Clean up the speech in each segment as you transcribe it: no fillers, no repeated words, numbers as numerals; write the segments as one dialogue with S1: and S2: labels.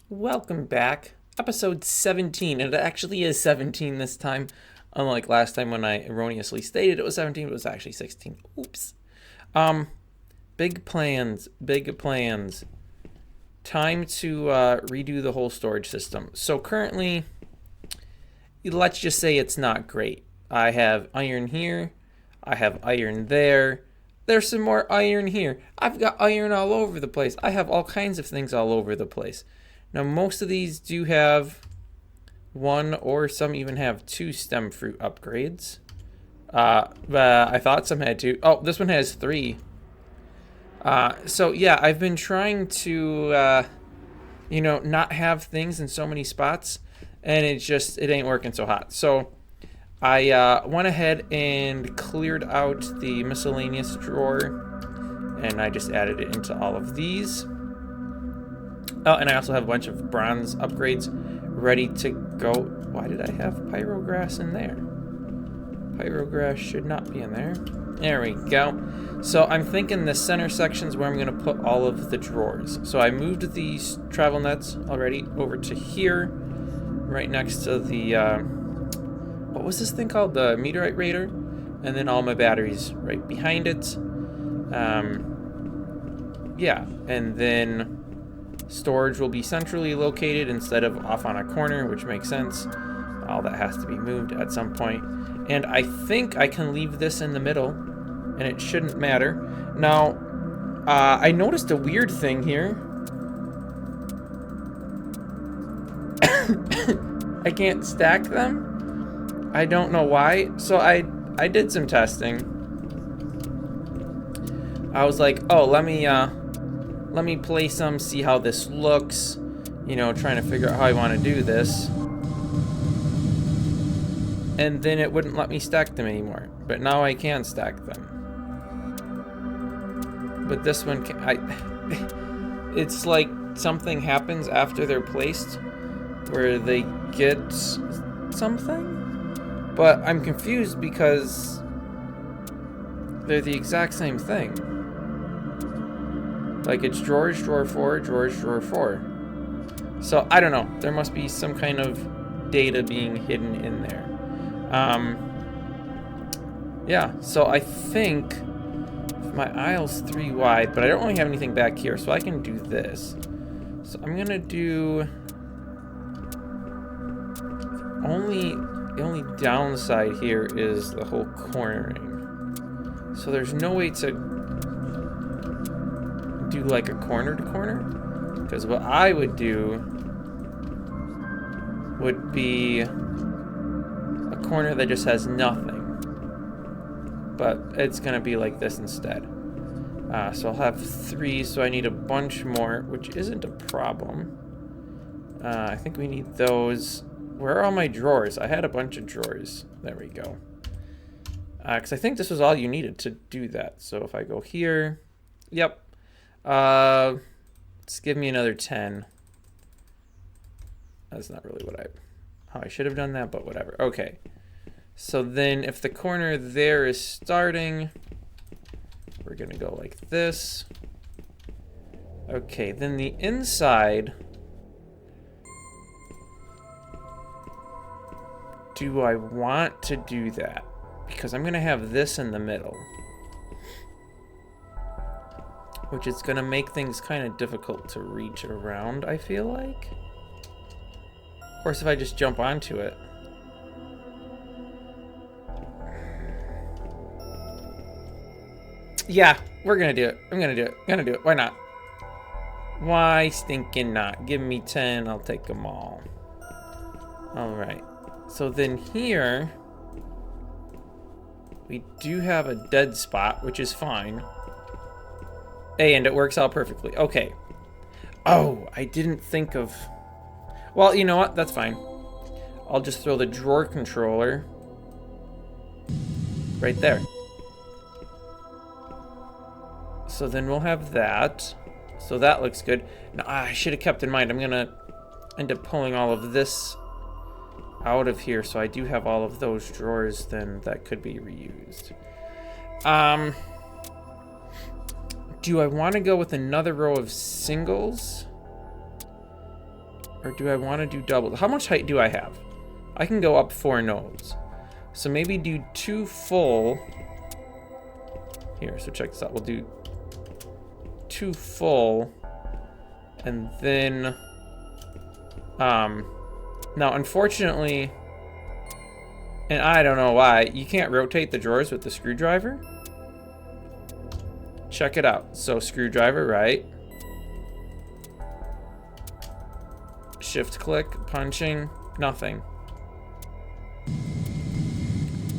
S1: Welcome back. Episode 17, and it actually is 17 this time. Unlike last time when I erroneously stated it was 17, it was actually 16. Oops. Um, big plans, big plans. Time to redo the whole storage system. So currently, let's just say it's not great. I have iron here, I have iron there. There's some more iron here. I've got iron all over the place. I have all kinds of things all over the place. Now, most of these do have one, or some even have two stem fruit upgrades. But I thought some had two. Oh, this one has three. So yeah, I've been trying to, not have things in so many spots, and it ain't working so hot. So I went ahead and cleared out the miscellaneous drawer, and I just added it into all of these. Oh, and I also have a bunch of bronze upgrades ready to go. Why did I have pyrograss in there? Pyrograss should not be in there. There we go. So I'm thinking the center section's where I'm going to put all of the drawers. So I moved these travel nets already over to here, right next to the, what was this thing called? The meteorite raider. And then all my batteries right behind it. Yeah, and then storage will be centrally located instead of off on a corner, which makes sense. All that has to be moved at some point. And I think I can leave this in the middle, and it shouldn't matter. Now, I noticed a weird thing here. I can't stack them. I don't know why. So I did some testing. I was like, oh, let me play some, see how this looks, trying to figure out how I want to do this. And then it wouldn't let me stack them anymore. But now I can stack them. But this one, it's like something happens after they're placed where they get something. But I'm confused because they're the exact same thing. Like, it's drawers, drawer 4, drawers, drawer 4. So, I don't know. There must be some kind of data being hidden in there. Yeah, so I think my aisle's 3 wide, but I don't really have anything back here, so I can do this. So I'm going to do... The only downside here is the whole cornering. So there's no way to do like a corner to corner, because what I would do would be a corner that just has nothing, but it's gonna be like this instead. So I'll have 3, so I need a bunch more, which isn't a problem. I think we need those. Where are all my drawers? I had a bunch of drawers. There we go. Because I think this was all you needed to do that. So if I go here, yep. Let's give me another 10. That's not really how I should have done that, but whatever. Okay. So then if the corner there is starting, we're going to go like this. Okay, then the inside, do I want to do that? Because I'm going to have this in the middle, which is going to make things kind of difficult to reach around, I feel like. Of course, if I just jump onto it. Yeah, we're going to do it. I'm going to do it. Gonna do it. Why not? Why stinking not? Give me 10. I'll take them all. All right. So then here, we do have a dead spot, which is fine. Hey, and it works out perfectly. Okay. Oh, I didn't think of... Well, you know what? That's fine. I'll just throw the drawer controller right there. So then we'll have that. So that looks good. Now, I should have kept in mind, I'm going to end up pulling all of this out of here. So I do have all of those drawers then that could be reused. Do I want to go with another row of singles? Or do I want to do double? How much height do I have? I can go up 4 nodes. So maybe do 2 full. Here, so check this out. We'll do 2 full. And then... now, unfortunately... And I don't know why. You can't rotate the drawers with the screwdriver. Check it out. So, screwdriver, right? Shift click, punching, nothing.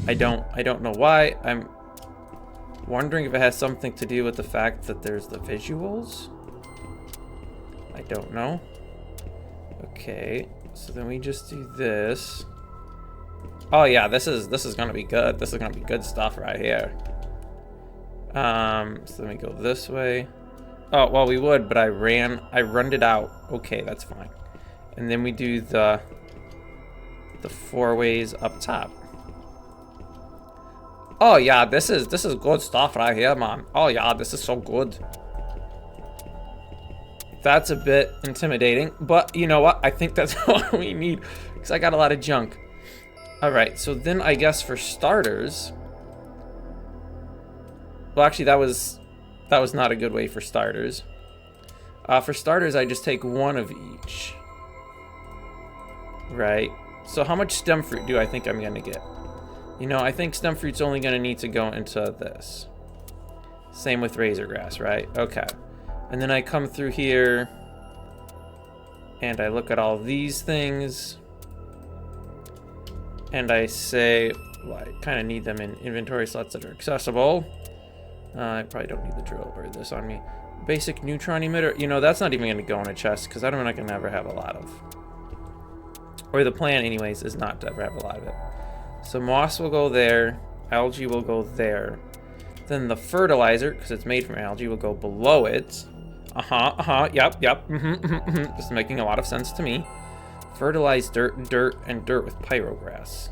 S1: I don't know why. I'm wondering if it has something to do with the fact that there's the visuals. I don't know. Okay, so then we just do this. Oh yeah, this is gonna be good. This is gonna be good stuff right here. So let me go this way. Oh well, we would, but I run it out. Okay, that's fine. And then we do the 4 ways up top. Oh yeah, this is good stuff right here, man. Oh yeah, this is so good. That's a bit intimidating, but you know what? I think that's what we need because I got a lot of junk. All right, so then I guess for starters, well, actually that was not a good way for starters. For starters, I just take 1 of each. Right. So how much stem fruit do I think I'm gonna get? You know, I think stem fruit's only gonna need to go into this. Same with razor grass, right? Okay. And then I come through here and I look at all these things and I say, well, I kind of need them in inventory slots that are accessible. I probably don't need the drill or this on me. Basic neutron emitter. You know, that's not even gonna go in a chest because I'm not gonna ever have a lot of. Or the plan, anyways, is not to ever have a lot of it. So moss will go there. Algae will go there. Then the fertilizer, because it's made from algae, will go below it. Yep. This is making a lot of sense to me. Fertilize dirt, and dirt with pyrograss.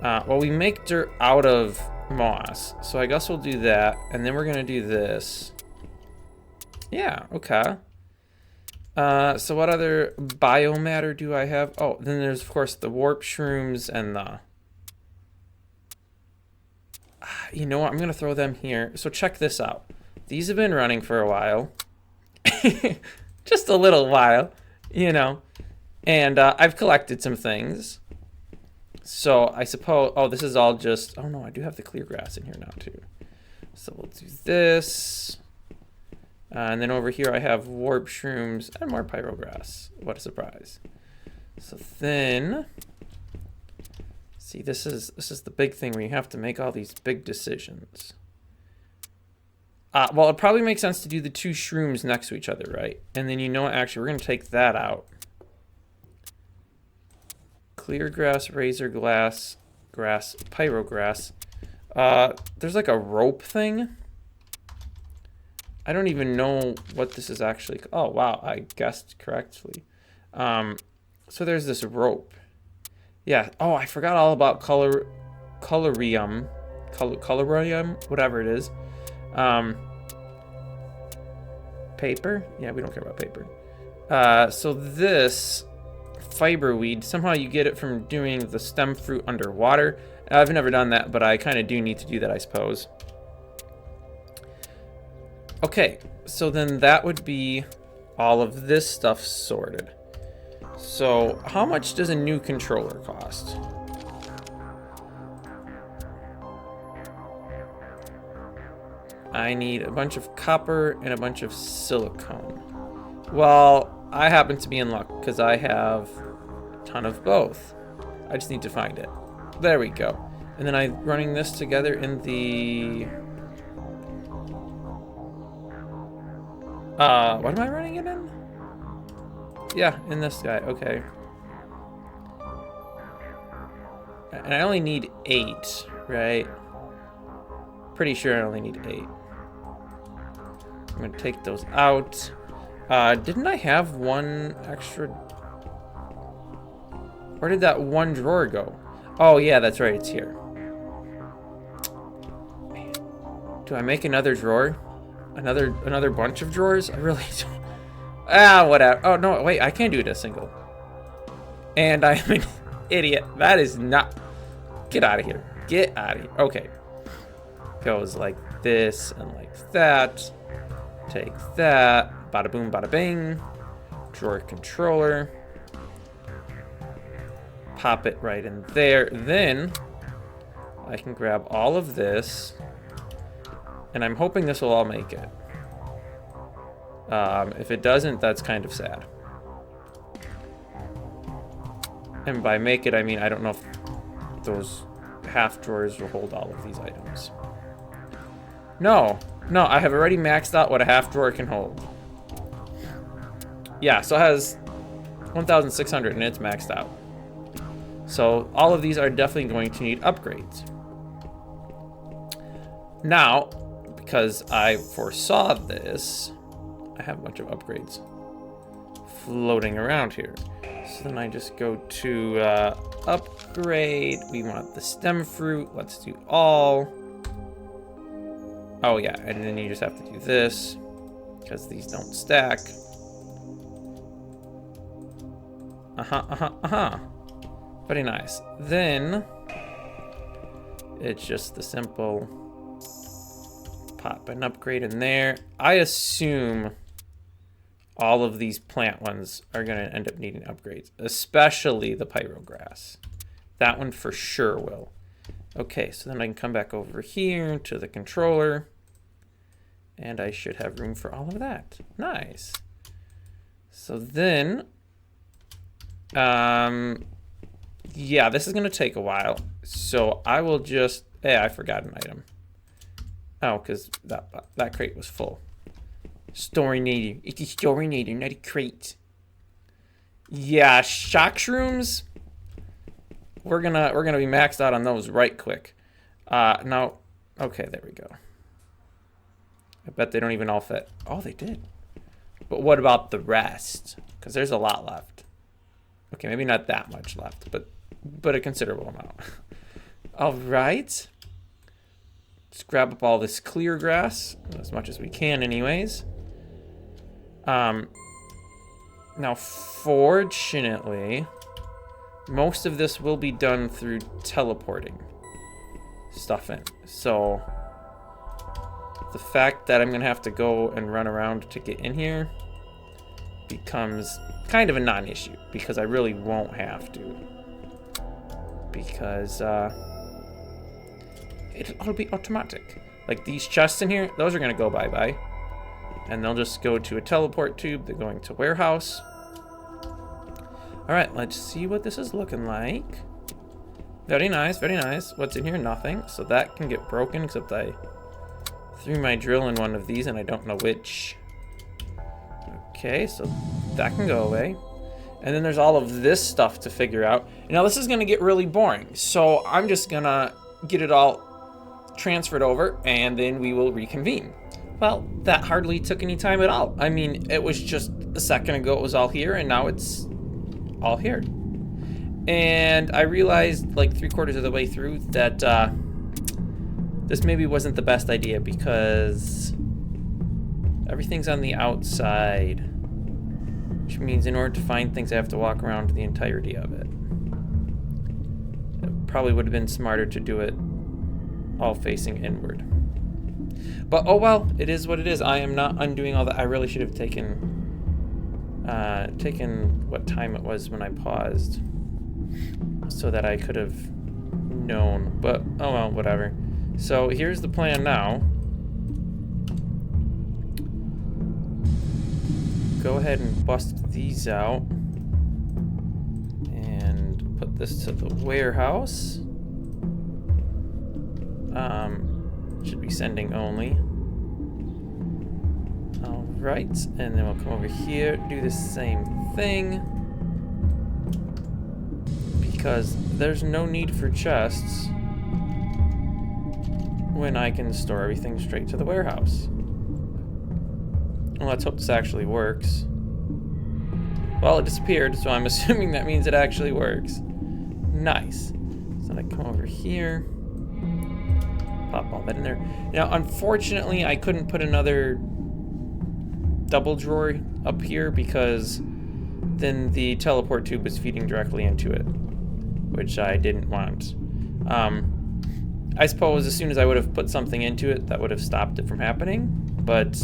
S1: Well, we make dirt out of moss. So I guess we'll do that. And then we're going to do this. Yeah, okay. So what other biomatter do I have? Oh, then there's, of course, the warp shrooms and the... You know what? I'm going to throw them here. So check this out. These have been running for a while. Just a little while, you know. And I've collected some things. So I suppose... Oh, this is all just... Oh, no, I do have the clear grass in here now, too. So we'll do this... and then over here I have warp shrooms and more pyrograss. What a surprise. So then, see, this is the big thing where you have to make all these big decisions. Well, it probably makes sense to do the 2 shrooms next to each other, right? And then you know what, actually, we're going to take that out. Clear grass, razor grass, pyrograss. There's like a rope thing. I don't even know what this is actually. Oh, wow. I guessed correctly. So there's this rope. Yeah. Oh, I forgot all about colorium, whatever it is. Paper? Yeah, we don't care about paper. So this fiber weed, somehow you get it from doing the stem fruit underwater. I've never done that, but I kind of do need to do that, I suppose. Okay, so then that would be all of this stuff sorted. So how much does a new controller cost? I need a bunch of copper and a bunch of silicone. Well, I happen to be in luck because I have a ton of both. I just need to find it. There we go. And then I'm running this together in the... what am I running it in? Yeah, in this guy, okay. And I only need 8, right? Pretty sure I only need 8. I'm gonna take those out. Didn't I have one extra? Where did that one drawer go? Oh yeah, that's right, it's here. Man. Do I make another drawer? Another bunch of drawers? I really don't. Ah, whatever. Oh no, wait, I can't do it a single. And I'm an idiot. That is not... Get out of here. Get out of here. Okay. Goes like this and like that. Take that. Bada boom, bada bing. Drawer controller. Pop it right in there. Then I can grab all of this. And I'm hoping this will all make it. If it doesn't, that's kind of sad. And by make it, I mean I don't know if those half drawers will hold all of these items. No, I have already maxed out what a half drawer can hold. Yeah, so it has 1,600 and it's maxed out. So all of these are definitely going to need upgrades. Now, because I foresaw this, I have a bunch of upgrades floating around here. So then I just go to upgrade. We want the stem fruit. Let's do all. Oh yeah, and then you just have to do this because these don't stack. Very nice. Then it's just the simple pop an upgrade in there. I assume all of these plant ones are going to end up needing upgrades, especially the pyrograss. That one for sure will. Okay, so then I can come back over here to the controller, and I should have room for all of that. Nice. So then, yeah, this is going to take a while. So I will just, I forgot an item. Oh, because that crate was full. Storinator. It's a storinator, not a crate. Yeah, shock shrooms. We're gonna be maxed out on those right quick. Now, okay, there we go. I bet they don't even all fit. Oh, they did. But what about the rest? Because there's a lot left. Okay, maybe not that much left, but a considerable amount. All right. Let's grab up all this clear grass, as much as we can anyways. Now, fortunately, most of this will be done through teleporting stuff in. So the fact that I'm going to have to go and run around to get in here becomes kind of a non-issue because I really won't have to. Because it'll be automatic. Like these chests in here, those are going to go bye-bye. And they'll just go to a teleport tube. They're going to warehouse. All right, let's see what this is looking like. Very nice, very nice. What's in here? Nothing. So that can get broken, except I threw my drill in one of these and I don't know which. Okay, so that can go away. And then there's all of this stuff to figure out. Now this is gonna get really boring. So I'm just gonna get it all transferred over and then we will reconvene. Well, that hardly took any time at all. I mean, it was just a second ago it was all here, and now it's all here. And I realized, like 3/4 of the way through, that this maybe wasn't the best idea because everything's on the outside. Which means in order to find things, I have to walk around the entirety of it. It probably would have been smarter to do it all facing inward. But oh well, it is what it is. I am not undoing all that. I really should have taken what time it was when I paused so that I could have known. But oh well, whatever. So here's the plan now. Go ahead and bust these out and put this to the warehouse. Should be sending only. All right, and then we'll come over here, do the same thing because there's no need for chests when I can store everything straight to the warehouse. Well, let's hope this actually works. Well, it disappeared, so I'm assuming that means it actually works. Nice. So then I come over here, pop all that in there. Now, unfortunately, I couldn't put another double drawer up here because then the teleport tube was feeding directly into it, which I didn't want. I suppose as soon as I would have put something into it, that would have stopped it from happening, but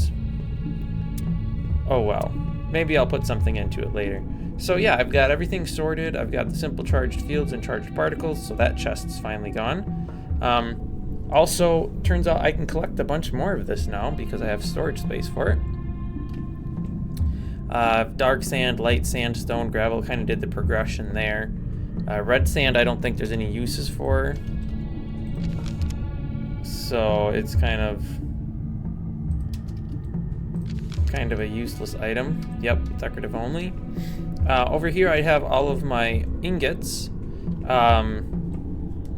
S1: oh well. Maybe I'll put something into it later. So yeah, I've got everything sorted. I've got the simple charged fields and charged particles, so that chest's finally gone. Also, turns out I can collect a bunch more of this now because I have storage space for it. Dark sand, light sandstone, gravel, kind of did the progression there. Red sand I don't think there's any uses for. So it's kind of a useless item. Yep, decorative only. Over here I have all of my ingots.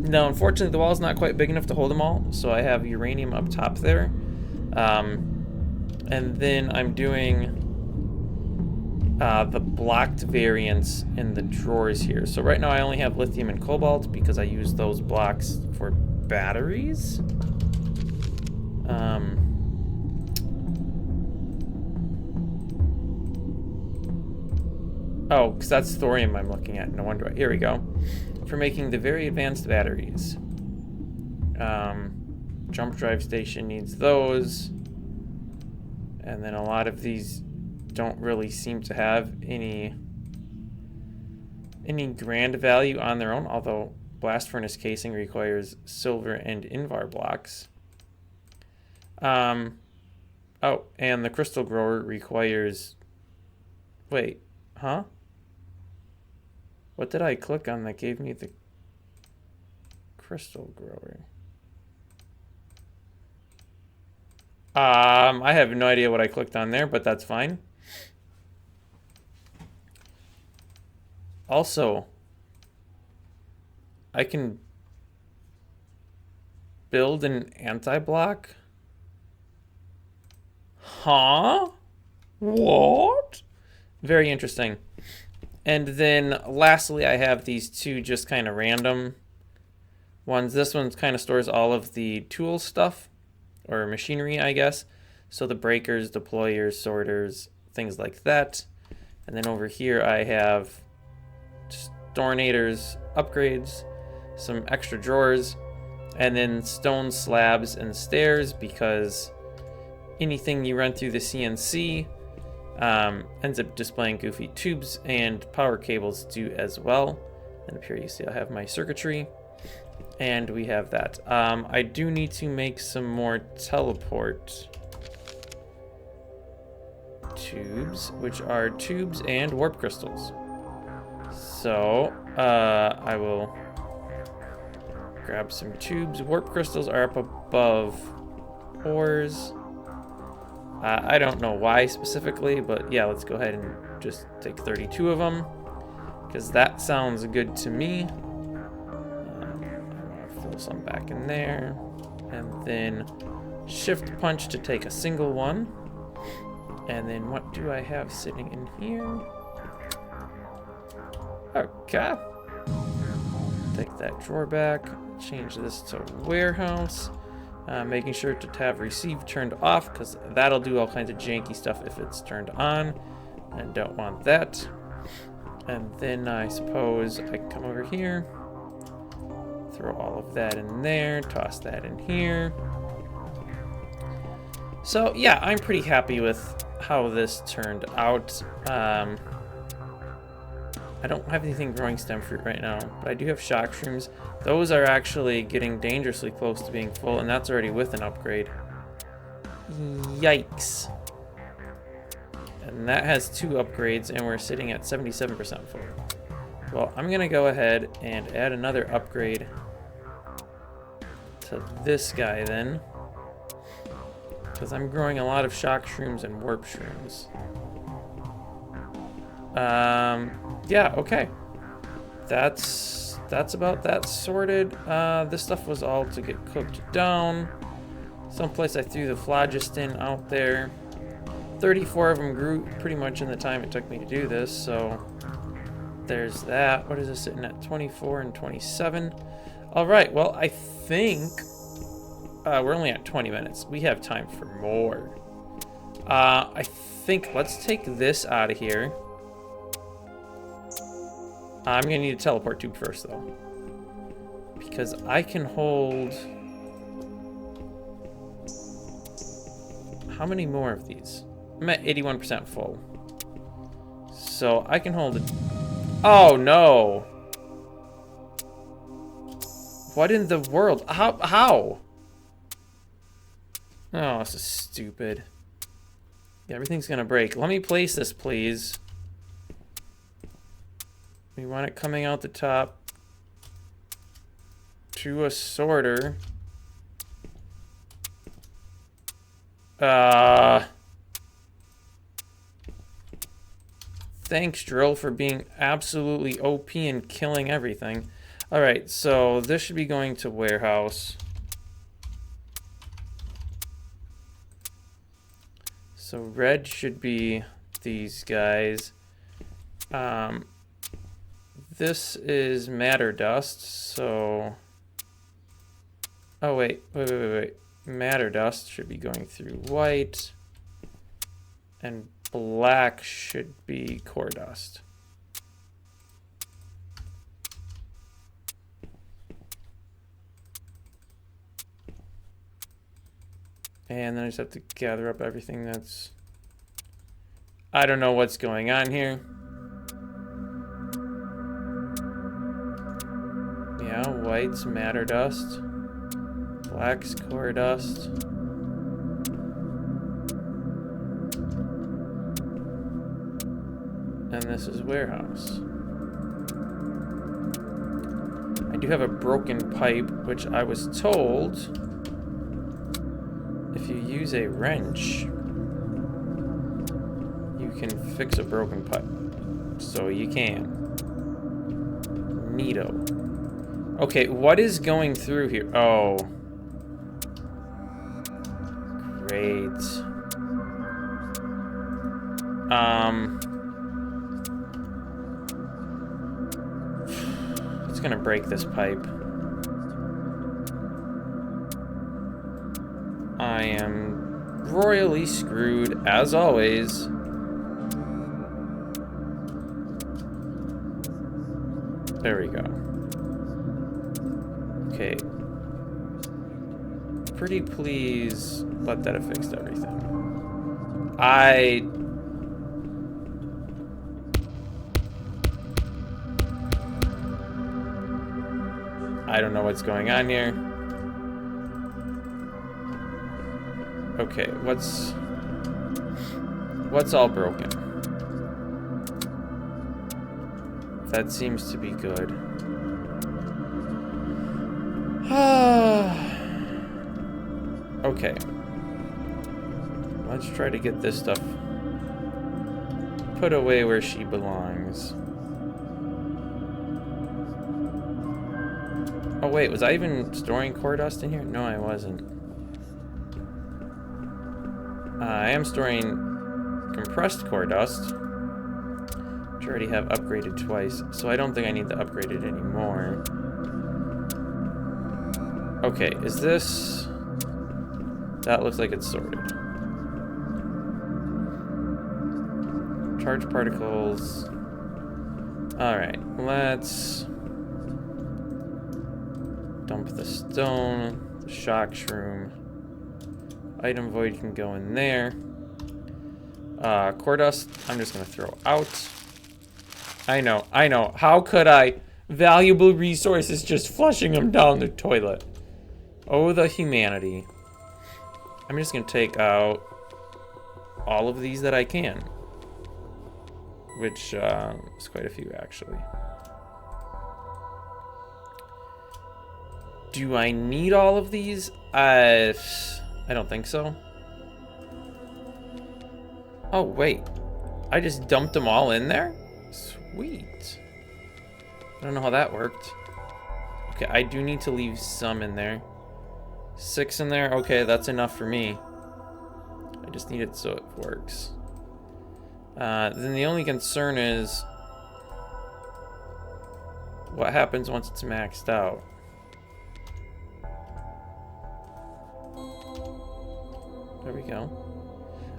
S1: No, unfortunately the wall's not quite big enough to hold them all, so I have uranium up top there. And then I'm doing the blocked variants in the drawers here. So right now I only have lithium and cobalt because I use those blocks for batteries. Oh, because that's thorium I'm looking at. No wonder. Here we go. For making the very advanced batteries. Jump drive station needs those. And then a lot of these don't really seem to have any grand value on their own, although blast furnace casing requires silver and invar blocks. Oh, and the crystal grower requires... Wait, huh? What did I click on that gave me the crystal grower? I have no idea what I clicked on there, but that's fine. Also, I can build an anti-block. Huh? What? Very interesting. And then lastly, I have these two just kind of random ones. This one kind of stores all of the tool stuff, or machinery, I guess. So the breakers, deployers, sorters, things like that. And then over here I have stornators, upgrades, some extra drawers, and then stone slabs and stairs, because anything you run through the CNC ends up displaying goofy tubes, and power cables do as well. And up here you see I have my circuitry, and we have that. I do need to make some more teleport tubes, which are tubes and warp crystals. So I will grab some tubes. Warp crystals are up above ores. I don't know why specifically, but yeah, let's go ahead and just take 32 of them, because that sounds good to me. I'm gonna fill some back in there, and then shift punch to take a single one. And then what do I have sitting in here? Okay. Take that drawer back, change this to warehouse. Making sure to have receive turned off, because that'll do all kinds of janky stuff if it's turned on, and don't want that. And then I suppose I can come over here, throw all of that in there, toss that in here. So yeah, I'm pretty happy with how this turned out. I don't have anything growing stem fruit right now, but I do have shock shrooms. Those are actually getting dangerously close to being full, and that's already with an upgrade. Yikes. And that has 2 upgrades, and we're sitting at 77% full. Well, I'm gonna go ahead and add another upgrade to this guy then, because I'm growing a lot of shock shrooms and warp shrooms. Yeah, okay. That's about that sorted. This stuff was all to get cooked down. Someplace I threw the phlogiston out there. 34 of them grew pretty much in the time it took me to do this, so there's that. What is this sitting at? 24 and 27. All right, well, I think we're only at 20 minutes. We have time for more. I think let's take this out of here. I'm gonna need a teleport tube first, though. Because I can hold... How many more of these? I'm at 81% full. So I can hold it. Oh, no. What in the world? How? Oh, this is stupid. Yeah, everything's gonna break. Let me place this, please. We want it coming out the top to a sorter. Thanks, Drill, for being absolutely OP and killing everything. Alright, so this should be going to warehouse. So red should be these guys. This is matter dust, so... Oh, wait. Matter dust should be going through white. And black should be core dust. And then I just have to gather up everything that's... I don't know what's going on here. Yeah, white's matter dust. Black's core dust. And this is warehouse. I do have a broken pipe, which I was told if you use a wrench, you can fix a broken pipe. So you can. Neato. Okay, what is going through here? Oh. Great. It's gonna break this pipe. I am royally screwed, as always. There we go. Okay. Pretty please let that have fixed everything. I don't know what's going on here. Okay, what's all broken? That seems to be good. Okay. Let's try to get this stuff put away where she belongs. Oh wait, was I even storing core dust in here? No, I wasn't. I am storing compressed core dust, which I already have upgraded twice, so I don't think I need to upgrade it anymore. Okay, is this... That looks like it's sorted. Charged particles. Alright, let's dump the stone, the shock shroom. Item void can go in there. Core dust, I'm just gonna throw out. I know. How could I? Valuable resources, just flushing them down the toilet. Oh, the humanity. I'm just gonna take out all of these that I can. Which, is quite a few, actually. Do I need all of these? I don't think so. Oh, wait. I just dumped them all in there? Sweet. I don't know how that worked. Okay, I do need to leave some in there. 6 in there? Okay, that's enough for me. I just need it so it works. Then the only concern is what happens once it's maxed out. There we go.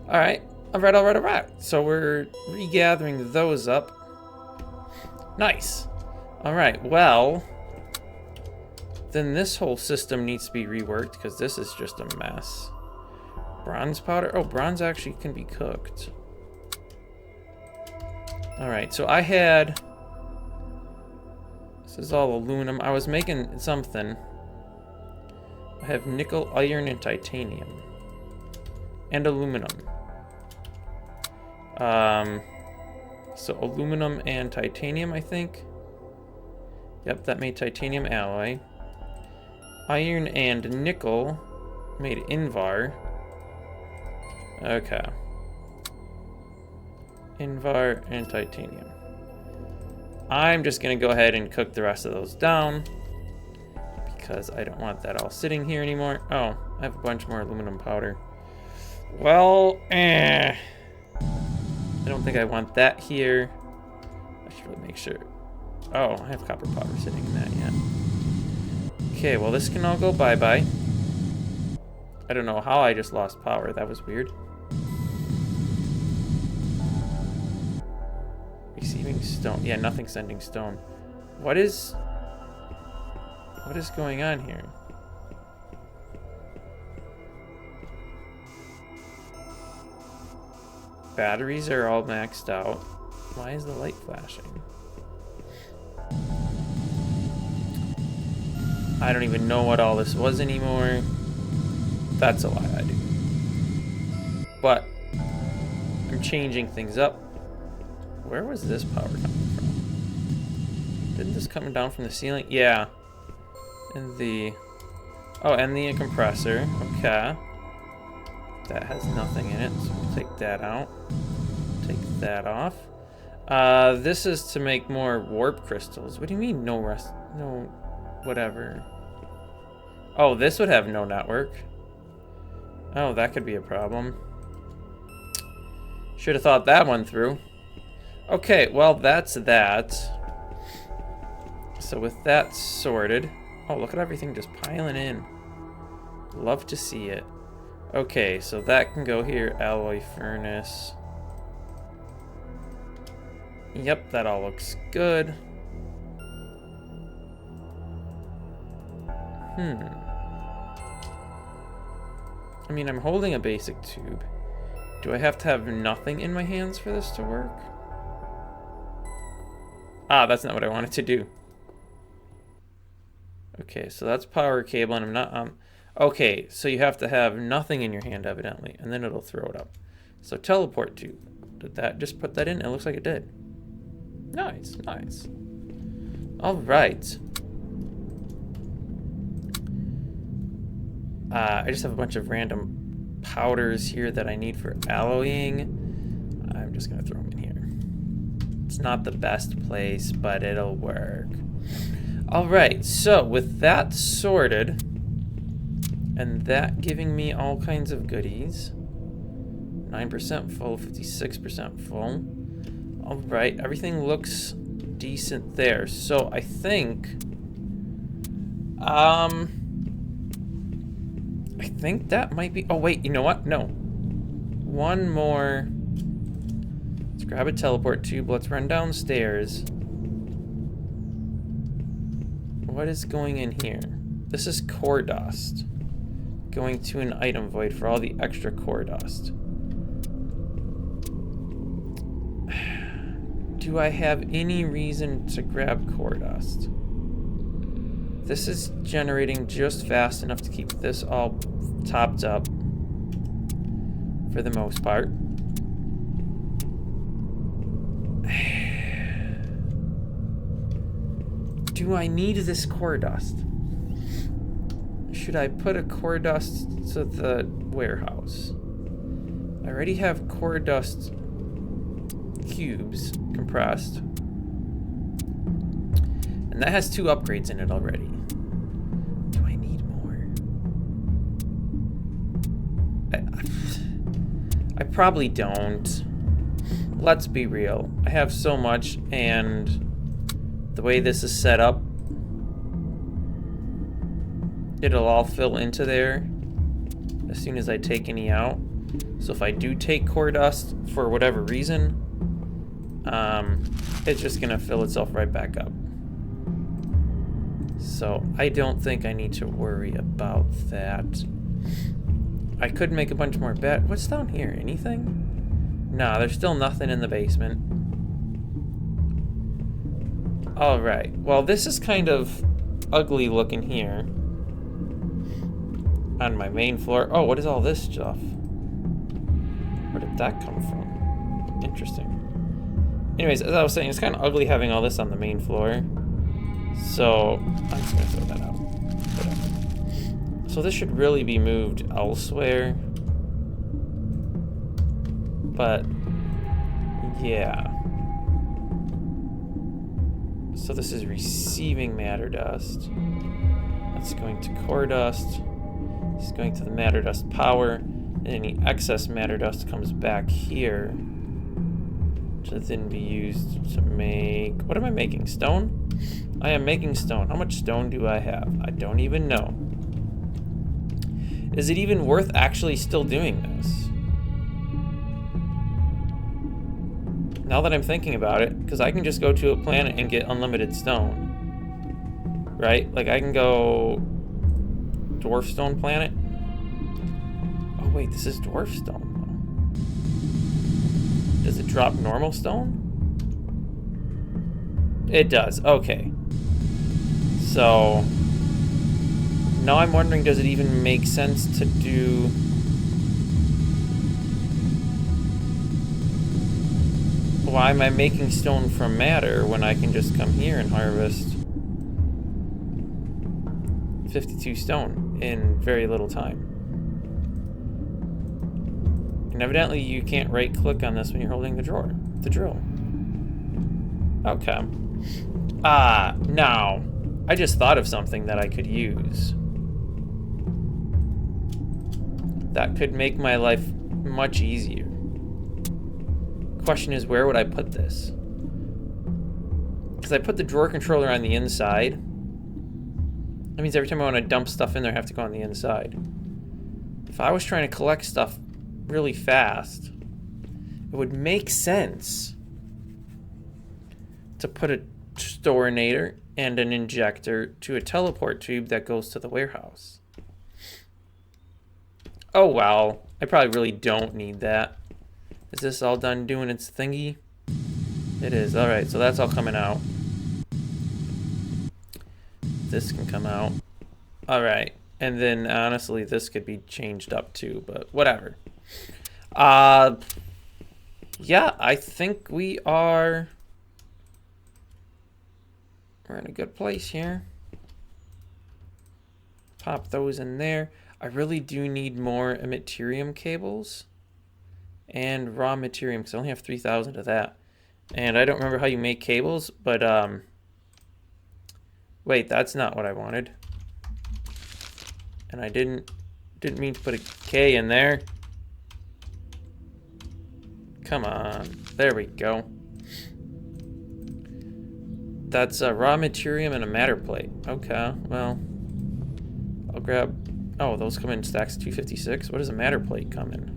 S1: Alright. Alright. So we're regathering those up. Nice. All right, well, then this whole system needs to be reworked because this is just a mess. Bronze powder. Oh, bronze actually can be cooked. All right, so I had... This is all aluminum. I was making something. I have nickel, iron, and titanium. And aluminum. So aluminum and titanium, I think. Yep, that made titanium alloy. Iron and nickel made Invar. Okay. Invar and titanium. I'm just gonna go ahead and cook the rest of those down because I don't want that all sitting here anymore. Oh, I have a bunch more aluminum powder. Well, I don't think I want that here. I should really make sure. Oh, I have copper powder sitting in that yet. Okay, well this can all go bye-bye. I don't know how I just lost power. That was weird. Receiving stone. Yeah, nothing sending stone. What is going on here? Batteries are all maxed out. Why is the light flashing? I don't even know what all this was anymore. That's a lie, I do. But I'm changing things up. Where was this power coming from? Didn't this come down from the ceiling? Yeah. And the... Oh, and the compressor. Okay. That has nothing in it, so we'll take that out. Take that off. This is to make more warp crystals. What do you mean no rest? No... whatever. Oh, this would have no network. Oh, that could be a problem. Should have thought that one through. Okay, well, that's that. So with that sorted... Oh, look at everything just piling in. Love to see it. Okay, so that can go here. Alloy furnace. Yep, that all looks good. I mean, I'm holding a basic tube. Do I have to have nothing in my hands for this to work? Ah, that's not what I wanted to do. Okay, so that's power cable, and I'm not... Okay, so you have to have nothing in your hand, evidently, and then it'll throw it up. So teleport tube. Did that just put that in? It looks like it did. Nice, nice. All right. I just have a bunch of random powders here that I need for alloying. I'm just gonna throw them in here. It's not the best place, but it'll work. All right, so with that sorted, and that giving me all kinds of goodies, 9% full, 56% full. All right, everything looks decent there. So I think, that might be, oh wait, you know what? No. One more. Let's grab a teleport tube. Let's run downstairs. What is going in here? This is core dust. Going to an item void for all the extra core dust. Do I have any reason to grab core dust? This is generating just fast enough to keep this all topped up for the most part. Do I need this core dust? Should I put a core dust to the warehouse? I already have core dust cubes compressed. And that has 2 upgrades in it already. Do I need more? I probably don't. Let's be real. I have so much, and the way this is set up, it'll all fill into there as soon as I take any out. So if I do take core dust for whatever reason, it's just gonna fill itself right back up. So I don't think I need to worry about that. I could make a bunch more What's down here? Anything? Nah, there's still nothing in the basement. Alright, well this is kind of ugly looking here. On my main floor. Oh, what is all this stuff? Where did that come from? Interesting. Anyways, as I was saying, it's kind of ugly having all this on the main floor. So, I'm just going to throw that out. Whatever. So this should really be moved elsewhere. But, yeah. So this is receiving matter dust. That's going to core dust. It's going to the matter dust power. And any excess matter dust comes back here to then be used to make... What am I making? Stone? I am making stone. How much stone do I have? I don't even know. Is it even worth actually still doing this? Now that I'm thinking about it, because I can just go to a planet and get unlimited stone. Right? Like I can go... Dwarf stone planet? Oh wait, this is dwarf stone. Does it drop normal stone? It does, okay. So, now I'm wondering, does it even make sense to do... Why am I making stone from matter when I can just come here and harvest 52 stone in very little time? And evidently you can't right click on this when you're holding the drill. Okay. Now, I just thought of something that I could use. That could make my life much easier. Question is, where would I put this? Because I put the drawer controller on the inside. That means every time I want to dump stuff in there, I have to go on the inside. If I was trying to collect stuff really fast, it would make sense to put a storinator and an injector to a teleport tube that goes to the warehouse. Oh well, I probably really don't need that. Is this all done doing its thingy? It is. Alright, so that's all coming out. This can come out. Alright, and then honestly this could be changed up too, but whatever. Yeah, I think we're in a good place here. Pop those in there. I really do need more Materium cables and raw Materium because I only have 3,000 of that. And I don't remember how you make cables, but wait, that's not what I wanted. And I didn't mean to put a K in there. Come on, there we go. That's a raw Materium and a matter plate. Okay, well, I'll grab... Oh, those come in stacks 256. What does a matter plate come in?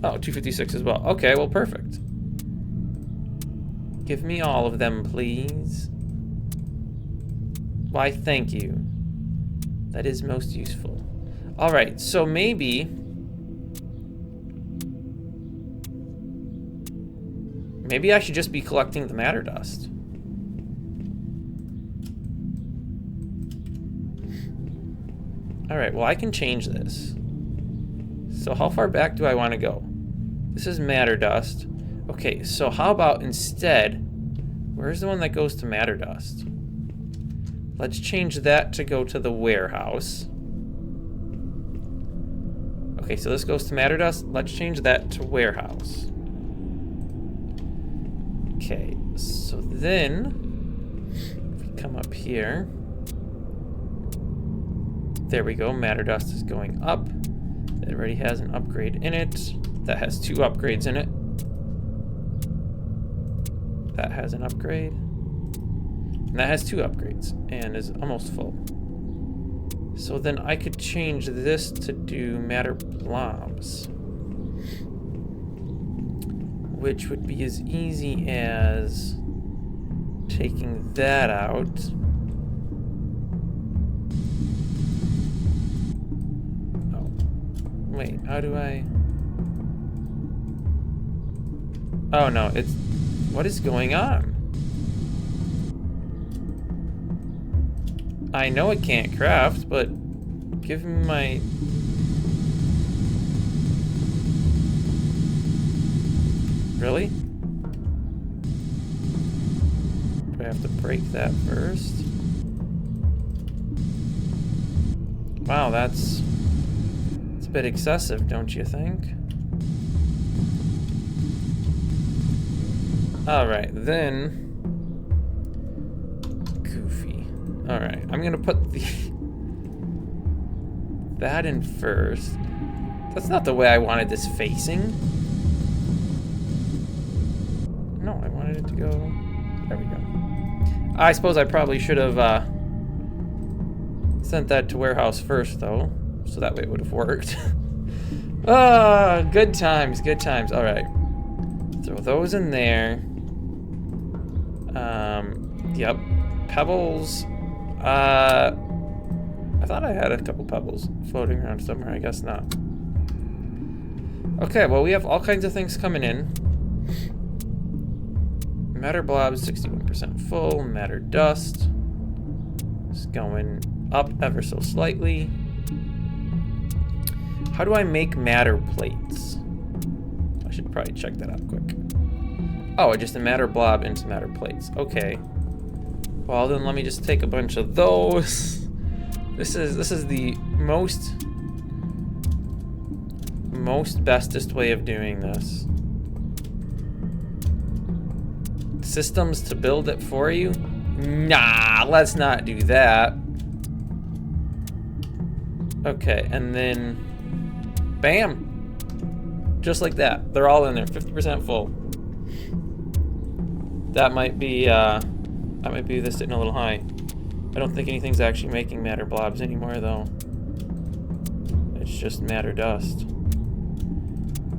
S1: Oh, 256 as well. Okay, well, perfect. Give me all of them, please. Why, thank you. That is most useful. All right, so maybe I should just be collecting the matter dust. All right, well, I can change this. So how far back do I want to go? This is matter dust. Okay, so how about instead, where's the one that goes to matter dust? Let's change that to go to the warehouse. Okay, so this goes to matter dust. Let's change that to warehouse. Okay, so then if we come up here, there we go. Matter dust is going up. It already has an upgrade in it. That has 2 upgrades in it. That has an upgrade. And that has 2 upgrades and is almost full. So then I could change this to do matter blobs, which would be as easy as Taking that out. Oh. Wait, how do I... Oh no, it's... What is going on? I know it can't craft, but give me my... Really? Do I have to break that first? Wow, that's a bit excessive, don't you think? Alright, then... Goofy. Alright, I'm gonna put the... that in first. That's not the way I wanted this facing. No, I wanted it to go... There we go. I suppose I probably should have sent that to warehouse first, though. So that way it would have worked. Ah, good times, good times. Alright. Throw those in there. Yep. Pebbles. I thought I had a couple pebbles floating around somewhere. I guess not. Okay, well, we have all kinds of things coming in. Matter blobs, 61% full. Matter dust is going up ever so slightly. How do I make matter plates? I should probably check that out quick. Oh, just a matter blob into matter plates. Okay. Well, then let me just take a bunch of those. This is the most bestest way of doing this. Systems to build it for you? Nah, let's not do that. Okay, and then bam. Just like that. They're all in there, 50% full. That might be this sitting a little high. I don't think anything's actually making matter blobs anymore, though. It's just matter dust.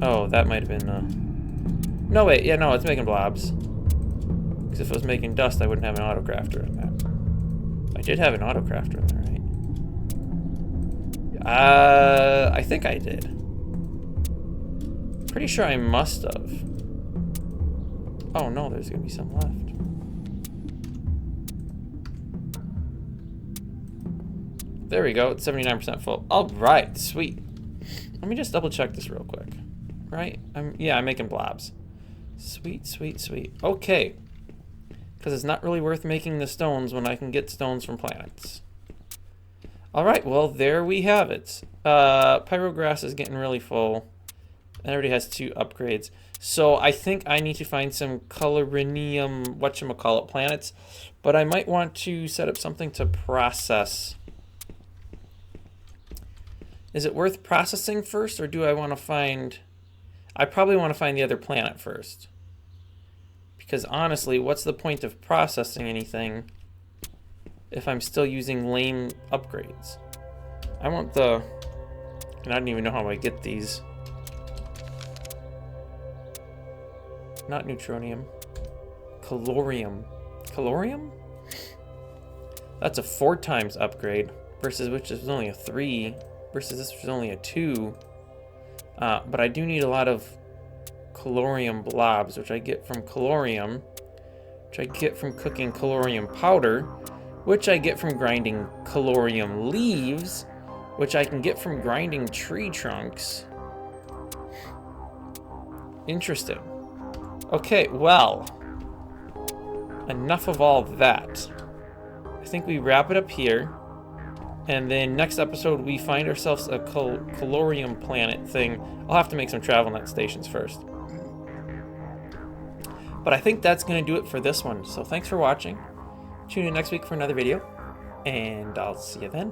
S1: Oh, that might have been no, wait, yeah, no, it's making blobs. Because if it was making dust, I wouldn't have an autocrafter in that. I did have an autocrafter in there, right? I think I did. Pretty sure I must have. Oh no, there's gonna be some left. There we go, it's 79% full. All right, sweet. Let me just double check this real quick. Right? I'm making blobs. Sweet, sweet, sweet. Okay. Because it's not really worth making the stones when I can get stones from planets. All right, well, there we have it. Pyrograss is getting really full. It already has 2 upgrades. So I think I need to find some colorinium, whatchamacallit, planets. But I might want to set up something to process. Is it worth processing first, or do I want to find... I probably want to find the other planet first. Because honestly, what's the point of processing anything if I'm still using lame upgrades? I want the... And I don't even know how I get these. Not neutronium. Calorium. Calorium? That's a 4 times upgrade versus which is only a 3 versus this was only a 2. But I do need a lot of calorium blobs, which I get from calorium, which I get from cooking calorium powder, which I get from grinding calorium leaves, which I can get from grinding tree trunks. Interesting. Okay, well, enough of all that. I think we wrap it up here. And then next episode, we find ourselves a calorium planet thing. I'll have to make some travel net stations first. But I think that's going to do it for this one. So thanks for watching. Tune in next week for another video. And I'll see you then.